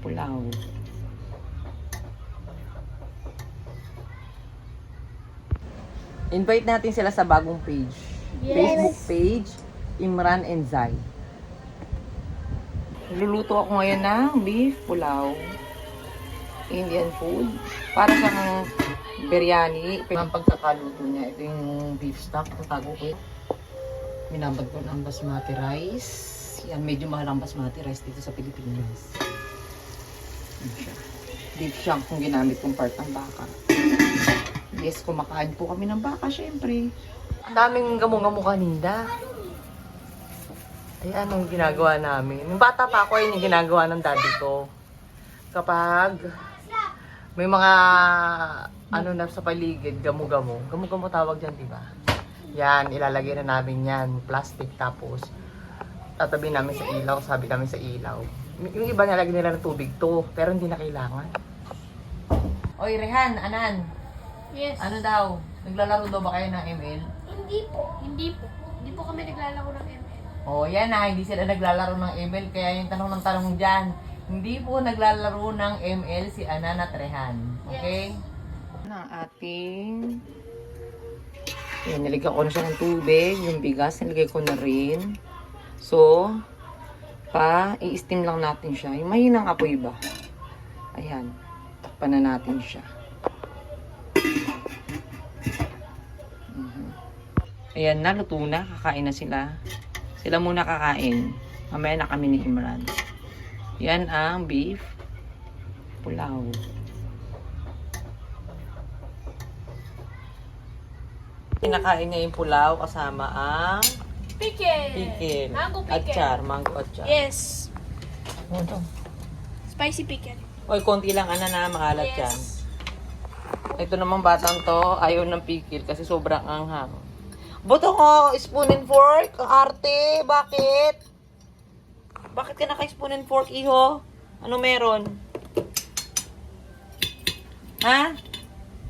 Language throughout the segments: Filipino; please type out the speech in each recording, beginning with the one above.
pulaw. Invite natin sila sa bagong page. Yes. Facebook page, Imran and Zai. Luluto ako ngayon ng beef pulaw. Indian food. Para sa biryani. Ang pagkakaluto niya, ito yung beef stock. Tatago ko yun. Minabad ko ng basmati rice. Yan, medyo mahal ang basmati rice dito sa Pilipinas. Yan siya. Beef shank kung ginamit kong part ng baka. Yes, kumakain po kami ng baka, syempre. Ang daming gamo-gamo kanina. Ay, anong ginagawa namin? Nung bata pa ako, yun yung ginagawa ng daddy ko. Kapag may mga ano na sa paligid, gamo-gamo. Gamo-gamo tawag dyan, di ba? Yan, ilalagay na namin yan. Plastic, tapos tatabi namin sa ilaw, sabi namin sa ilaw. Yung iba nilagay nila ng tubig to, pero hindi na kailangan. Oy, Rehan, Anan. Yes. Ano daw? Naglalaro daw ba kayo ng ML? Hindi po. Hindi po. Hindi po kami naglalaro ng ML. Oh, yan na, hindi sila naglalaro ng ML. Kaya yung tanong ng tanong dyan, hindi po naglalaro ng ML si Anan at Rehan. Okay? Na ating... Yan, nilagyan ko na siya ng tubig. Yung bigas, nilagay ko na rin. So, i-steam lang natin siya. Yung mahinang apoy ba? Ayan. Takpan na natin siya. Ayan na, luto na. Kakain na sila. Sila muna kakain. Mamaya na kami ni Imran. Yan ang beef pulaw. Kinakain niya yung pulaw kasama ang Pickle. Mango pickle. Achar, mango achar. Yes. Ano to? Spicy pickle. Oy, konti lang na makalat yan. Yes. Ito namang batang to, ayaw ng pikil kasi sobrang anghang. Buto ko, spoon and fork. Ang arte, bakit? Bakit ka naka-spoon and fork, iho? Ano meron? Ha?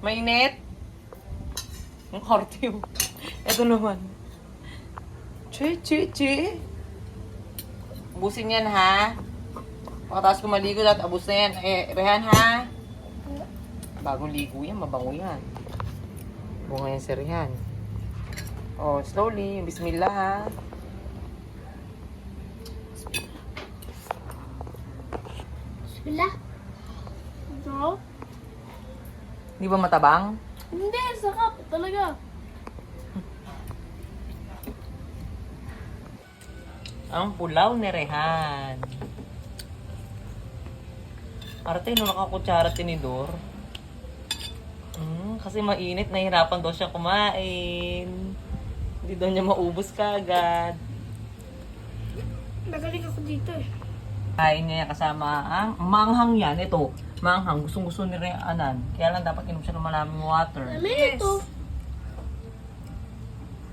Mainit? Ang arte mo. Ito naman. Chi. Abusin yan, ha? Pagkatapos ko maligo, abus na yan. Rehan, ha? Bagong ligo yan, mabango yan. Bunga yan si Rehan. Oh, slowly. Bismillah, ha? Bismillah. Bro? Di ba matabang? Hindi, sakap. Talaga. Ang pulaw ni Rehan. Arte, nung nakakutsara tinidor. Kasi mainit, nahihirapan daw siya kumain. Hindi daw niya maubos kagad. Nagaling ako dito eh. Kain niya kasama ang manghang yan. Ito, manghang. Gustong-gusto ni Rehanan. Kaya lang dapat inom siya ng maraming water. Yes. Ito.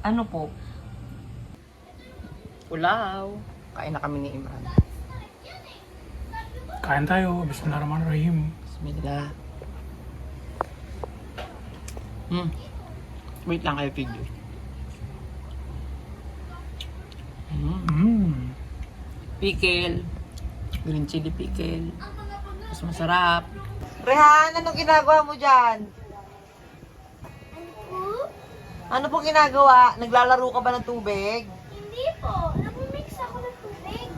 Ano po? Pulaw. Kain na kami ni Imran. Kain tayo. Bismillahirrahmanirrahim. Bismillah. Wait lang kayo, video. Pickle. Green chili pickle. Mas masarap. Rehan, anong ginagawa mo dyan? Ano po ginagawa? Naglalaro ka ba ng tubig? Hindi po. Nag-mix ako ng tubig.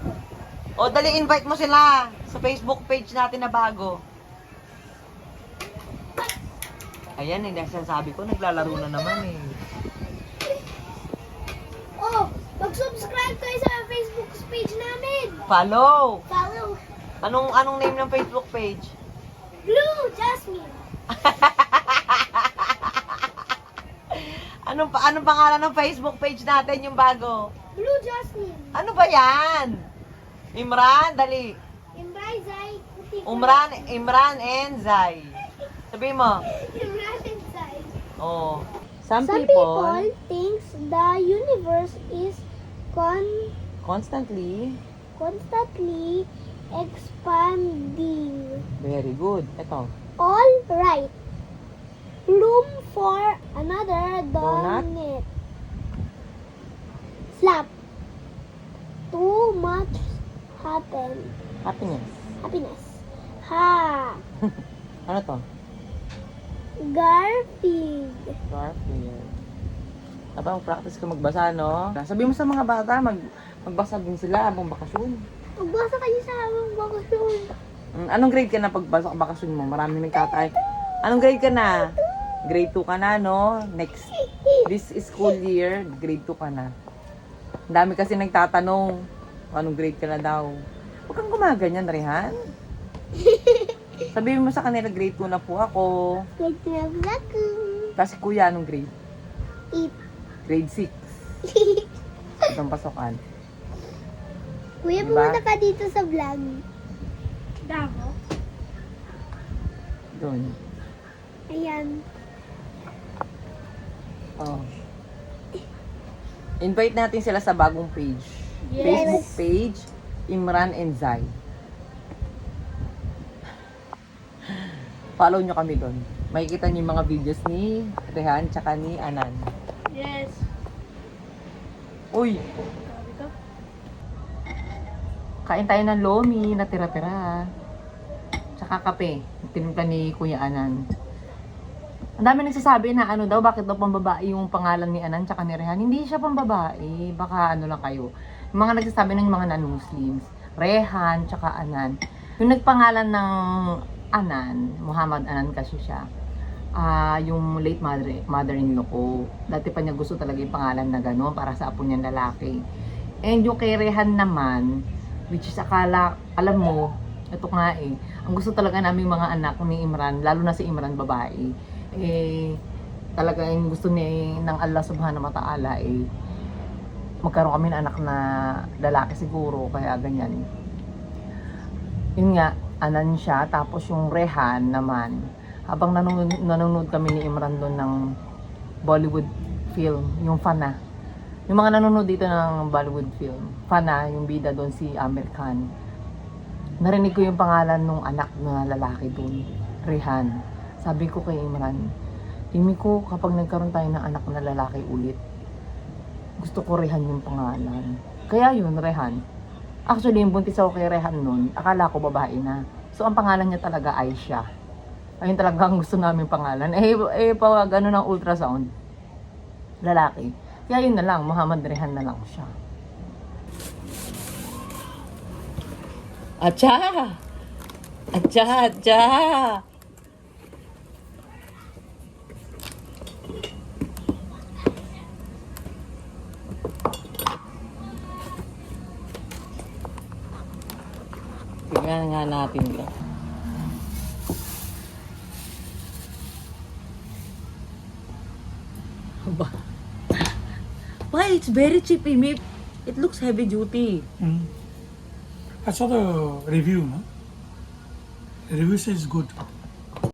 O, dali invite mo sila sa Facebook page natin na bago. Ayan, hindi sabi ko, naglalaro na naman eh. Oh, mag-subscribe kayo sa Facebook page namin. Follow! Follow. Anong name ng Facebook page? Blue Jasmine. Anong pangalan ng Facebook page natin yung bago? Blue Jasmine. Ano ba yan? Imran, dali. Imray Zay. Imran and Zai. Sabi mo. Imran and Zay. Oh. Some Some people people thinks the universe is constantly. constantly expanding. Very good. Ito. All right. Room for another Donut? donut. Slap. Too much happiness. Happiness. Ha. Ano to? Garfield. Garfield. Aba, practice ka magbasa, no? Sabi mo sa mga bata, magbasa din sila habang bakasyon. Magbasa kayo sa habang bakasyon. Anong grade ka na pagbasa bakasyon mo? Maraming nagtatay. Anong grade ka na? Grade 2 ka na, no? This school year, grade 2 ka na. Ang dami kasi nagtatanong kung anong grade ka na daw. Huwag kang gumaganyan, Rehan. Sabihin mo sa kanila, grade 2 na po ako. Grade 12 ako. Kasi kuya, anong grade? 8. Grade 6. Itong pasokan. Kuya, Diba? pumunta ka dito sa vlog. Damo? Doon. Ayan. Oh. Invite natin sila sa bagong page. Yes. Facebook page, Imran and Zai. Follow nyo kami doon. Makikita nyo yung mga videos ni Rehan tsaka ni Anan. Yes. Uy! Kain tayo ng lomi na tira-tira. Tsaka kape. Tinimpla ni Kuya Anan. Ang dami nagsasabi na ano daw, bakit daw pambabae yung pangalan ni Anan tsaka ni Rehan. Hindi siya pambabae. Baka ano lang kayo. Yung mga nagsasabi ng mga non-Muslims. Rehan tsaka Anan. Yung nagpangalan ng Anan, Muhammad Anan kasi siya. Yung late mother-in-law ko. Dati pa niya gusto talaga yung pangalan na gano'n para sa apo niyang lalaki. And yung kay Rehan naman, which is akala, alam mo, ito nga eh, ang gusto talaga namin mga anak ni Imran, lalo na si Imran babae, talaga yung gusto ni ng Allah subhanahu wa ta'ala magkaroon kami ng anak na lalaki siguro, kaya ganyan. Yun nga, Anan siya, tapos yung Rehan naman, habang nanonood kami ni Imran doon ng Bollywood film, yung Fana. Yung mga nanonood dito ng Bollywood film, Fana, yung bida doon si Amir Khan. Narinig ko yung pangalan ng anak na lalaki doon, Rehan. Sabi ko kay Imran, Timi ko, kapag nagkaroon tayo ng anak na lalaki ulit, gusto ko Rehan yung pangalan. Kaya yun, Rehan. Actually, yung buntis ako kay Rehan nun, akala ko babae na. So, ang pangalan niya talaga Aisha. Ayun talaga ang gusto namin pangalan. Pag ano ng ultrasound, lalaki. Kaya yun na lang, Muhammad Rehan na lang siya. Acha! Acha! Acha! Tingnan nga natin ito. Why? It's very cheap, Imip. It looks heavy duty. I saw the review, no? The review says good.